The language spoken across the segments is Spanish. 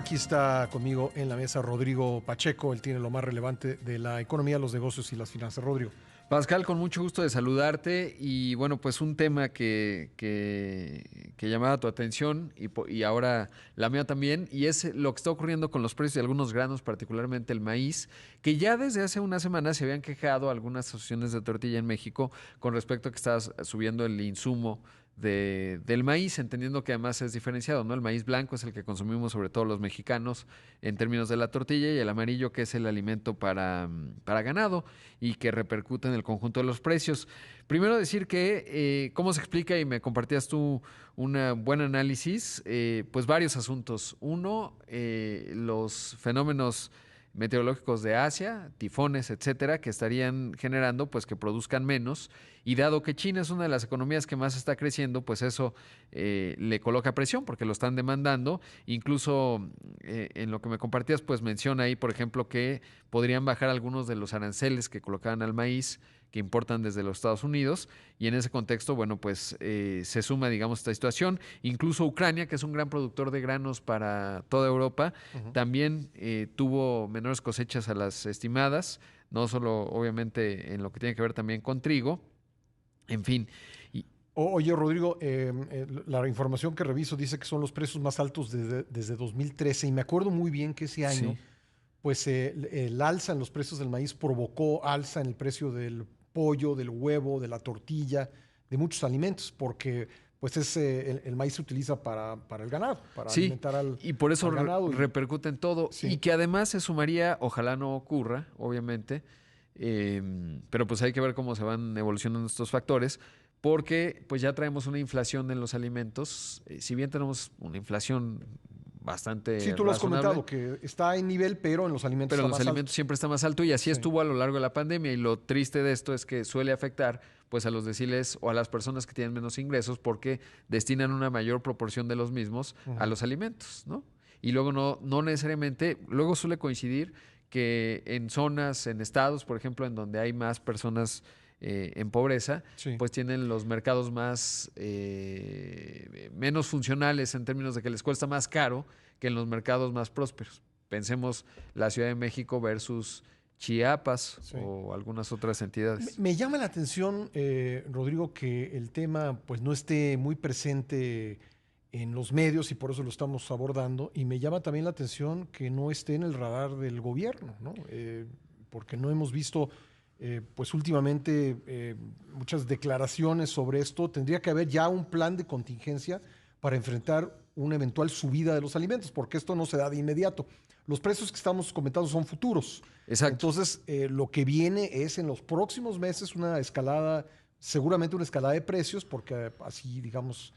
aquí está conmigo en la mesa Rodrigo Pacheco. Él tiene lo más relevante de la economía, los negocios y las finanzas. Rodrigo. Pascal, con mucho gusto de saludarte y bueno, pues un tema que llamaba tu atención y ahora la mía también, y es lo que está ocurriendo con los precios de algunos granos, particularmente el maíz, que ya desde hace una semana se habían quejado algunas asociaciones de tortilla en México con respecto a que estaba subiendo el insumo del maíz, entendiendo que además es diferenciado, ¿no? El maíz blanco es el que consumimos sobre todo los mexicanos en términos de la tortilla y el amarillo que es el alimento para ganado y que repercute en el conjunto de los precios. Primero decir que, ¿cómo se explica? Y me compartías tú un buen análisis, pues varios asuntos. Uno, los fenómenos meteorológicos de Asia, tifones, etcétera, que estarían generando pues que produzcan menos, y dado que China es una de las economías que más está creciendo, pues eso le coloca presión porque lo están demandando. Incluso en lo que me compartías pues menciona ahí, por ejemplo, que podrían bajar algunos de los aranceles que colocaban al maíz que importan desde los Estados Unidos, y en ese contexto, bueno, pues se suma, digamos, esta situación. Incluso Ucrania, que es un gran productor de granos para toda Europa, también tuvo menores cosechas a las estimadas, no solo obviamente en lo que tiene que ver también con trigo, en fin. Oye, Rodrigo, la información que reviso dice que son los precios más altos desde 2013, y me acuerdo muy bien que ese año, Sí. pues el alza en los precios del maíz provocó alza en el precio del pollo, del huevo, de la tortilla, de muchos alimentos, porque pues el maíz se utiliza para el ganado, para Sí, alimentar y por eso al ganado. repercute en todo, y Sí, que además se sumaría, ojalá no ocurra, obviamente, pero pues hay que ver cómo se van evolucionando estos factores, porque pues ya traemos una inflación en los alimentos, si bien tenemos una inflación sí, bastante tú lo has razonable, comentado, que está en nivel, pero en los alimentos pero está en los más alto. alimentos siempre está más alto, y así Sí. estuvo a lo largo de la pandemia, y lo triste de esto es que suele afectar pues a los deciles o a las personas que tienen menos ingresos porque destinan una mayor proporción de los mismos a Ujú. los alimentos, ¿no? Y luego no necesariamente, luego suele coincidir que en zonas, en estados, por ejemplo, en donde hay más personas en pobreza, Sí. pues tienen los mercados más menos funcionales en términos de que les cuesta más caro que en los mercados más prósperos. Pensemos la Ciudad de México versus Chiapas Sí. o algunas otras Me, entidades. me llama la atención, Rodrigo, que el tema pues no esté muy presente en los medios y por eso lo estamos abordando. Y me llama también la atención que no esté en el radar del gobierno, ¿no? Porque no hemos visto, pues últimamente, muchas declaraciones sobre esto. Tendría que haber ya un plan de contingencia para enfrentar una eventual subida de los alimentos, porque esto no se da de inmediato. Los precios que estamos comentando son futuros. Exacto. Entonces, lo que viene es en los próximos meses una escalada, seguramente una escalada de precios, porque así, digamos,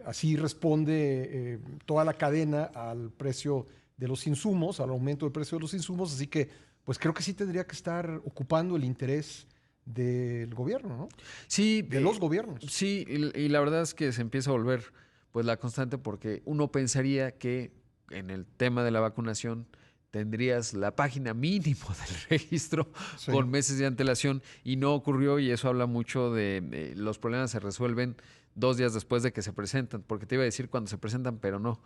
así responde toda la cadena al precio de los insumos, al aumento del precio de los insumos. Así que, pues creo que sí tendría que estar ocupando el interés del gobierno, ¿no? Sí, De los gobiernos. sí, y la verdad es que se empieza a volver pues la constante porque uno pensaría que en el tema de la vacunación tendrías la página mínimo del registro Sí. con meses de antelación, y no ocurrió, y eso habla mucho de los problemas se resuelven 2 días después de que se presentan, porque te iba a decir cuando se presentan, pero no,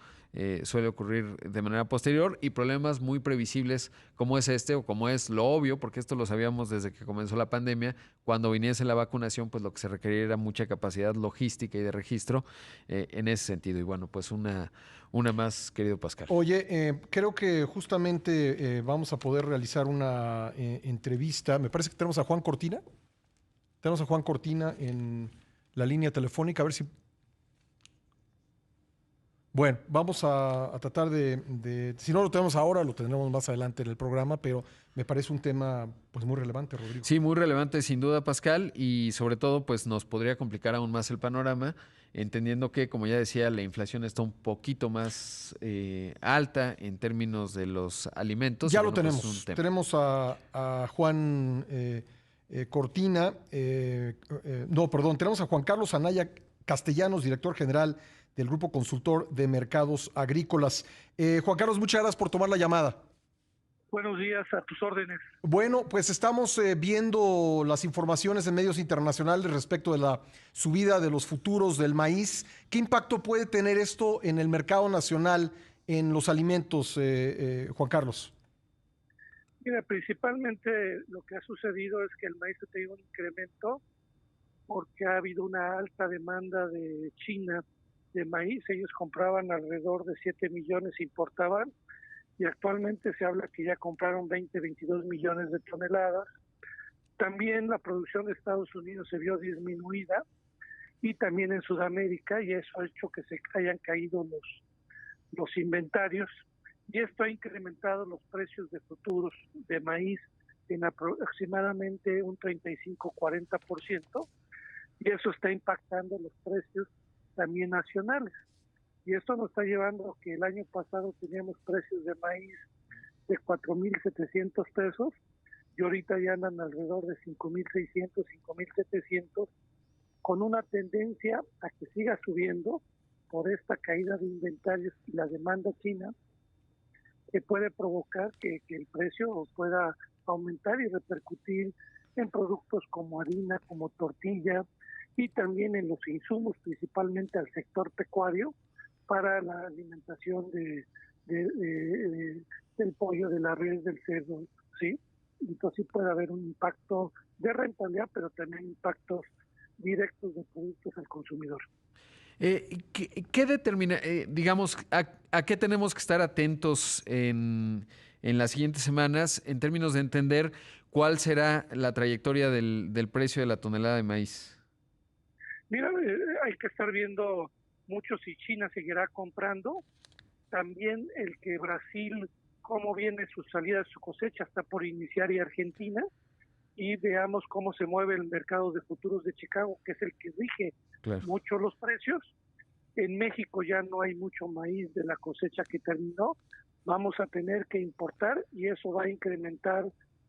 suele ocurrir de manera posterior, y problemas muy previsibles como es este o como es lo obvio, porque esto lo sabíamos desde que comenzó la pandemia. Cuando viniese la vacunación, pues lo que se requería era mucha capacidad logística y de registro en ese sentido. Y bueno, pues una más, querido Pascal. Oye, creo que justamente vamos a poder realizar una entrevista. Me parece que tenemos a Juan Cortina. Tenemos a Juan Cortina en la línea telefónica. A ver si. Bueno, vamos a tratar si no lo tenemos ahora, lo tendremos más adelante en el programa, pero me parece un tema pues muy relevante, Rodrigo. Sí, muy relevante sin duda, Pascal, y sobre todo pues nos podría complicar aún más el panorama, entendiendo que, como ya decía, la inflación está un poquito más alta en términos de los alimentos, y Ya lo bueno, pues es un tenemos. tema. Tenemos a Juan Cortina. No, perdón, tenemos a Juan Carlos Anaya Castellanos, director general del Grupo Consultor de Mercados Agrícolas. Juan Carlos, muchas gracias por tomar la llamada. Buenos días, a tus órdenes. Bueno, pues estamos viendo las informaciones en medios internacionales respecto de la subida de los futuros del maíz. ¿Qué impacto puede tener esto en el mercado nacional en los alimentos, Juan Carlos? Mira, principalmente lo que ha sucedido es que el maíz ha tenido un incremento porque ha habido una alta demanda de China de maíz. Ellos compraban alrededor de 7 millones, importaban, y actualmente se habla que ya compraron 22 millones de toneladas. También la producción de Estados Unidos se vio disminuida, y también en Sudamérica, y eso ha hecho que se hayan caído los inventarios, y esto ha incrementado los precios de futuros de maíz en aproximadamente un 35-40%, y eso está impactando los precios también nacionales. Y esto nos está llevando a que el año pasado teníamos precios de maíz de 4,700 pesos, y ahorita ya andan alrededor de 5,600, 5,700, con una tendencia a que siga subiendo por esta caída de inventarios y la demanda china, que puede provocar que el precio pueda aumentar y repercutir en productos como harina, como tortilla, y también en los insumos, principalmente al sector pecuario, para la alimentación del pollo, de la res, del cerdo, ¿sí? Entonces sí puede haber un impacto de rentabilidad, pero también impactos directos de productos al consumidor. ¿Qué determina, digamos, a qué tenemos que estar atentos en las siguientes semanas en términos de entender cuál será la trayectoria del precio de la tonelada de maíz? Mira, hay que estar viendo mucho si China seguirá comprando, también el que Brasil, cómo viene su salida de su cosecha, está por iniciar, y Argentina, y veamos cómo se mueve el mercado de futuros de Chicago, que es el que rige mucho los precios. En México ya no hay mucho maíz de la cosecha que terminó, vamos a tener que importar, y eso va a incrementar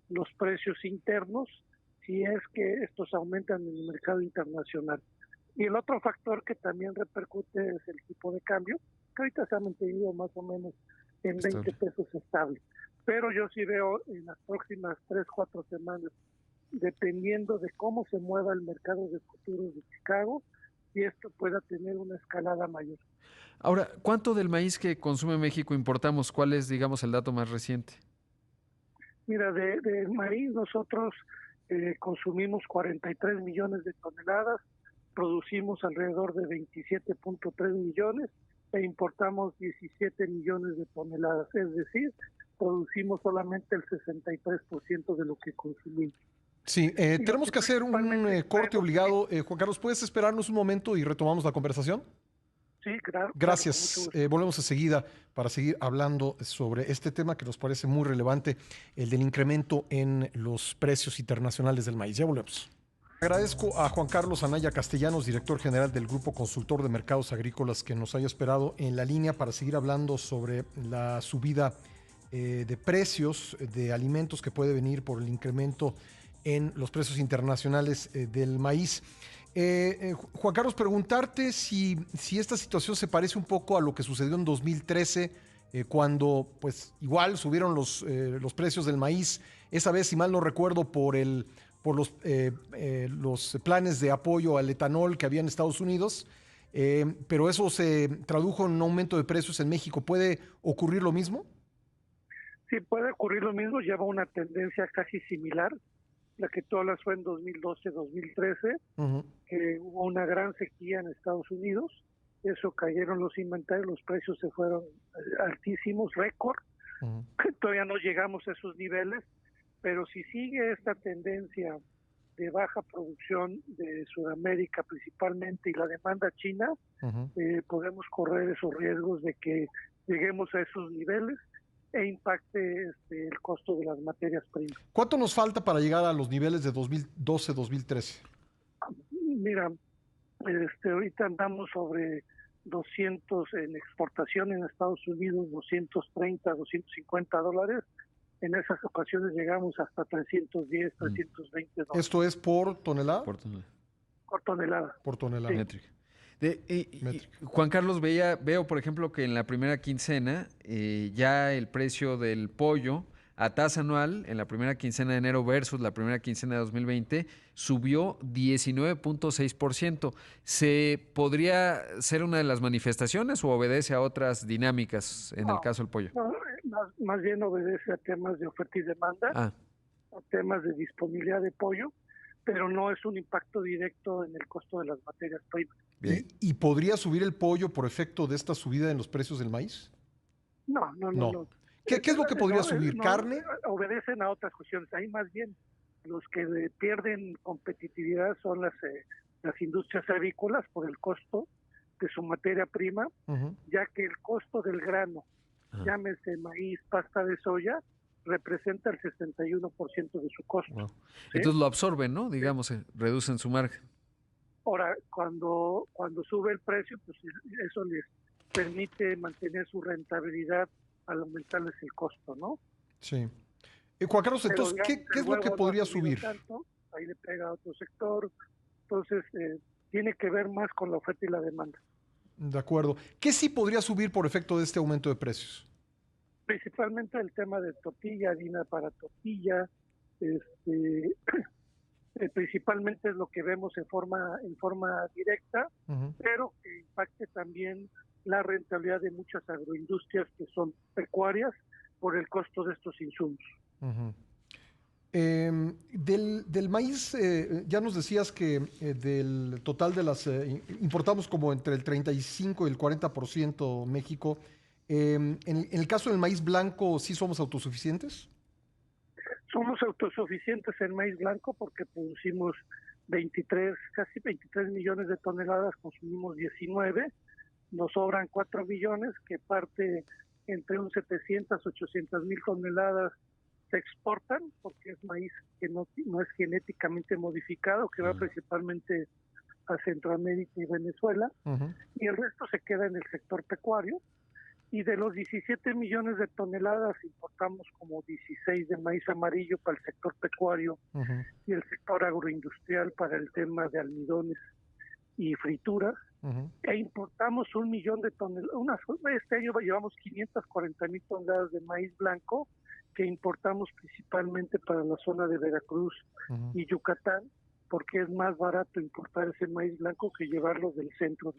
los precios internos si es que estos aumentan en el mercado internacional. Y el otro factor que también repercute es el tipo de cambio, que ahorita se ha mantenido más o menos en 20 pesos estable. Pero yo sí veo en las próximas 3-4 semanas, dependiendo de cómo se mueva el mercado de futuros de Chicago, y esto pueda tener una escalada mayor. Ahora, ¿cuánto del maíz que consume México importamos? ¿Cuál es, digamos, el dato más reciente? Mira, de maíz nosotros consumimos 43 millones de toneladas, producimos alrededor de 27.3 millones e importamos 17 millones de toneladas, es decir, producimos solamente el 63% de lo que consumimos. Sí, tenemos que hacer un corte obligado. Juan Carlos, ¿puedes esperarnos un momento y retomamos la conversación? Sí, claro. Gracias. Volvemos enseguida para seguir hablando sobre este tema que nos parece muy relevante, el del incremento en los precios internacionales del maíz. Ya volvemos. Agradezco a Juan Carlos Anaya Castellanos, director general del Grupo Consultor de Mercados Agrícolas, que nos haya esperado en la línea para seguir hablando sobre la subida de precios de alimentos que puede venir por el incremento en los precios internacionales del maíz. Juan Carlos, preguntarte si esta situación se parece un poco a lo que sucedió en 2013, cuando pues igual subieron los precios del maíz, esa vez, si mal no recuerdo, por los planes de apoyo al etanol que había en Estados Unidos, pero eso se tradujo en un aumento de precios en México. ¿Puede ocurrir lo mismo? Sí, puede ocurrir lo mismo, lleva una tendencia casi similar. La que tú hablas fue en 2012-2013, que hubo una gran sequía en Estados Unidos, eso cayeron los inventarios, los precios se fueron altísimos, récord. Todavía no llegamos a esos niveles, pero si sigue esta tendencia de baja producción de Sudamérica principalmente y la demanda china, podemos correr esos riesgos de que lleguemos a esos niveles e impacte el costo de las materias primas. ¿Cuánto nos falta para llegar a los niveles de 2012-2013? Mira, ahorita andamos sobre 200 en exportación en Estados Unidos, 230, 250 dólares. En esas ocasiones llegamos hasta 310, 320 dólares. ¿Esto es por tonelada? Por tonelada. Por tonelada. Por tonelada. Sí. Métrica. Juan Carlos, veo, por ejemplo, que en la primera quincena ya el precio del pollo a tasa anual en la primera quincena de enero versus la primera quincena de 2020 subió 19.6%. ¿Se podría ser una de las manifestaciones o obedece a otras dinámicas en el caso del pollo? No, más bien obedece a temas de oferta y demanda, a temas de disponibilidad de pollo, pero no es un impacto directo en el costo de las materias primas. ¿Y podría subir el pollo por efecto de esta subida en los precios del maíz? No. ¿Qué es lo que podría subir? ¿Carne? Obedecen a otras cuestiones. Ahí más bien los que pierden competitividad son las industrias avícolas por el costo de su materia prima, ya que el costo del grano, llámese maíz, pasta de soya, representa el 61% de su costo. Wow. ¿Sí? Entonces lo absorben, ¿no? Digamos, reducen su margen. Ahora, cuando sube el precio, pues eso les permite mantener su rentabilidad al aumentarles el costo, ¿no? Sí. Juan Carlos, entonces, ¿qué es lo que podría subir? Tanto, ahí le pega a otro sector. Entonces, tiene que ver más con la oferta y la demanda. De acuerdo. ¿Qué sí podría subir por efecto de este aumento de precios? Principalmente el tema de tortilla, harina para tortilla, principalmente es lo que vemos en forma directa, pero que impacte también la rentabilidad de muchas agroindustrias que son pecuarias por el costo de estos insumos. Del maíz, ya nos decías que del total de las importamos como entre el 35 y el 40% México. En el caso del maíz blanco, ¿sí somos autosuficientes? Somos autosuficientes en maíz blanco porque producimos casi 23 millones de toneladas, consumimos 19, nos sobran 4 millones, que parte entre un 700, 800 mil toneladas se exportan, porque es maíz que no es genéticamente modificado, que va principalmente a Centroamérica y Venezuela, y el resto se queda en el sector pecuario. Y de los 17 millones de toneladas importamos como 16 de maíz amarillo para el sector pecuario y el sector agroindustrial para el tema de almidones y frituras. E importamos 1 millón de toneladas. Este año llevamos 540,000 toneladas de maíz blanco que importamos principalmente para la zona de Veracruz y Yucatán, porque es más barato importar ese maíz blanco que llevarlo del centro.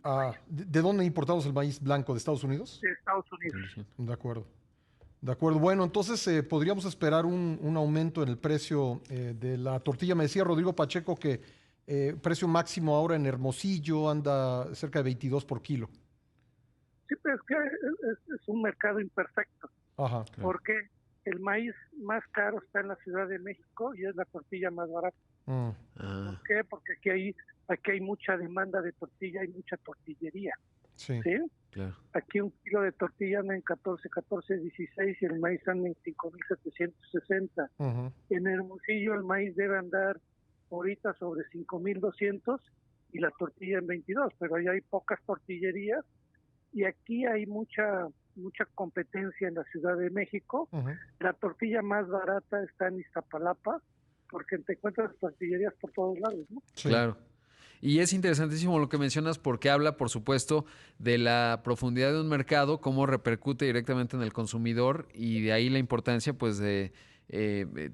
¿De dónde importamos el maíz blanco? ¿De Estados Unidos? De Estados Unidos. De acuerdo. De acuerdo. Bueno, entonces podríamos esperar un aumento en el precio de la tortilla. Me decía Rodrigo Pacheco que precio máximo ahora en Hermosillo anda cerca de 22 por kilo. Sí, pero es que es un mercado imperfecto. Claro. Porque el maíz más caro está en la Ciudad de México y es la tortilla más barata. ¿Por qué? Porque aquí hay mucha demanda de tortilla y mucha tortillería. Sí. Claro. Aquí un kilo de tortilla anda en 14.16 y el maíz anda en 5.760. En Hermosillo el maíz debe andar ahorita sobre 5.200 y la tortilla en 22, pero ahí hay pocas tortillerías y aquí hay mucha competencia en la Ciudad de México. La tortilla más barata está en Iztapalapa, porque te encuentras tortillerías por todos lados, ¿no? Sí. Claro. Y es interesantísimo lo que mencionas porque habla, por supuesto, de la profundidad de un mercado, cómo repercute directamente en el consumidor y de ahí la importancia, pues, de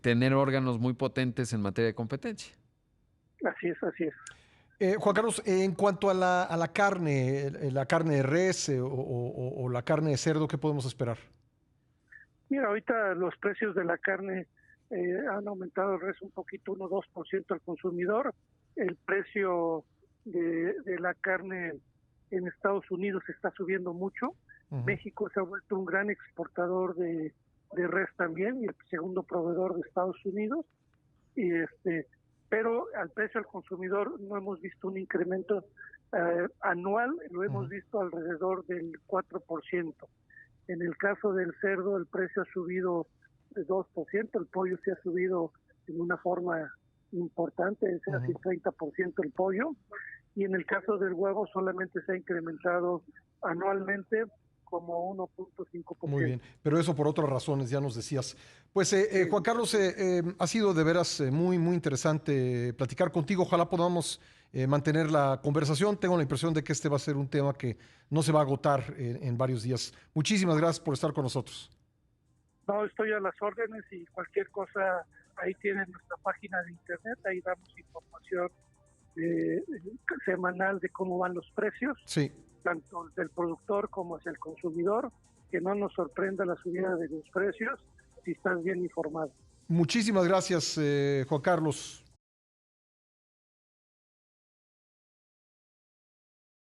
tener órganos muy potentes en materia de competencia. Así es. Juan Carlos, en cuanto a la carne de res o la carne de cerdo, ¿qué podemos esperar? Mira, ahorita los precios de la carne han aumentado el res un poquito, 1-2% al consumidor. El precio de la carne en Estados Unidos está subiendo mucho. México se ha vuelto un gran exportador de res también y el segundo proveedor de Estados Unidos. Pero al precio al consumidor no hemos visto un incremento anual, lo hemos visto alrededor del 4%. En el caso del cerdo el precio ha subido de 2%, el pollo se ha subido en una forma importante, es casi 30% el pollo, y en el caso del huevo solamente se ha incrementado anualmente como 1.5%. Muy bien, pero eso por otras razones, ya nos decías. Pues Juan Carlos, ha sido de veras muy, muy interesante platicar contigo. Ojalá podamos mantener la conversación. Tengo la impresión de que este va a ser un tema que no se va a agotar en varios días. Muchísimas gracias por estar con nosotros. No, estoy a las órdenes y cualquier cosa, ahí tienen nuestra página de internet, ahí damos información semanal de cómo van los precios, Sí. tanto del productor como hacia el consumidor, que no nos sorprenda la subida de los precios si estás bien informado. Muchísimas gracias, Juan Carlos.